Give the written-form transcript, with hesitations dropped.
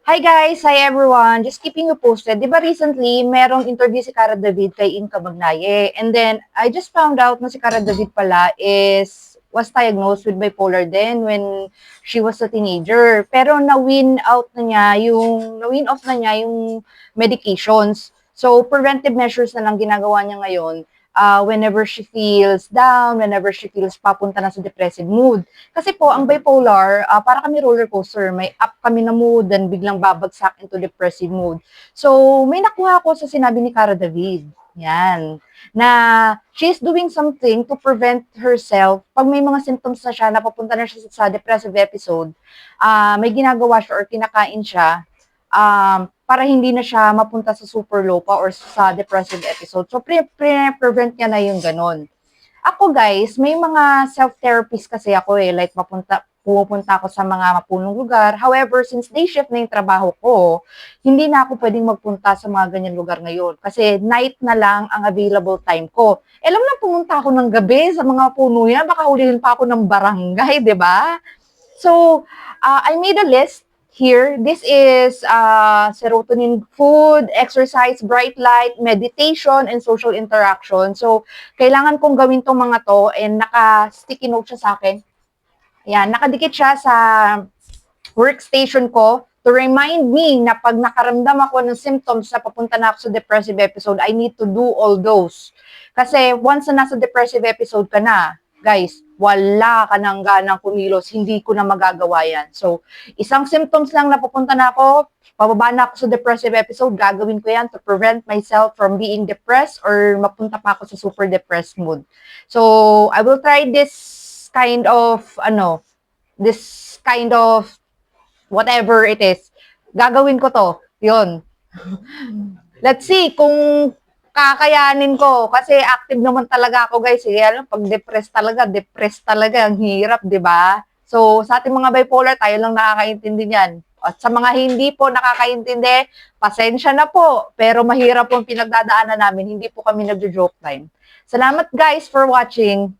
Hi guys! Hi everyone! Just keeping you posted. Di ba recently, merong interview si Cara David kay Inka Magnaye. And then, I just found out na si Cara David pala was diagnosed with bipolar then when she was a teenager. Pero na-win off na niya yung medications. So, preventive measures na lang ginagawa niya ngayon whenever she feels down, whenever she feels papunta na sa depressive mood. Kasi po, ang bipolar, para kami roller coaster. May up kami na mood, then biglang babagsak into depressive mood. So, may nakuha ko sa sinabi ni Cara David. Yan. Na she's doing something to prevent herself. Pag may mga symptoms na siya, napapunta na siya sa depressive episode, may ginagawa siya or kinakain siya para hindi na siya mapunta sa super low pa or sa depressive episode. So, prevent niya na yung ganun. Ako guys, may mga self-therapist kasi ako like pumupunta ako sa mga mapunong lugar. However, since day shift na yung trabaho ko, hindi na ako pwedeng magpunta sa mga ganyan lugar ngayon. Kasi night na lang ang available time ko. Alam na pumunta ako ng gabi sa mga puno yan, baka hulihin pa ako ng barangay, di ba? So, I made a list here. This is serotonin food, exercise, bright light, meditation, and social interaction. So, kailangan kong gawin tong mga to and naka-sticky note siya sa akin. Yan, nakadikit siya sa workstation ko to remind me na pag nakaramdam ako ng symptoms na papunta na ako sa depressive episode, I need to do all those. Kasi once na nasa depressive episode ka na, guys, wala ka nang ganang kumilos, hindi ko na magagawa yan. So, isang symptoms lang na papunta na ako, pababa na ako sa depressive episode, gagawin ko yan to prevent myself from being depressed or mapunta pa ako sa super depressed mood. So, I will try this kind of whatever it is. Gagawin ko to. Yun. Let's see kung kakayanin ko. Kasi active naman talaga ako, guys. Kaya pag depressed talaga. Ang hirap, di ba? So, sa ating mga bipolar, tayo lang nakakaintindi niyan. At sa mga hindi po nakakaintindi, pasensya na po. Pero mahirap po ang pinagdadaanan namin. Hindi po kami nagjo-joke time. Salamat, guys, for watching.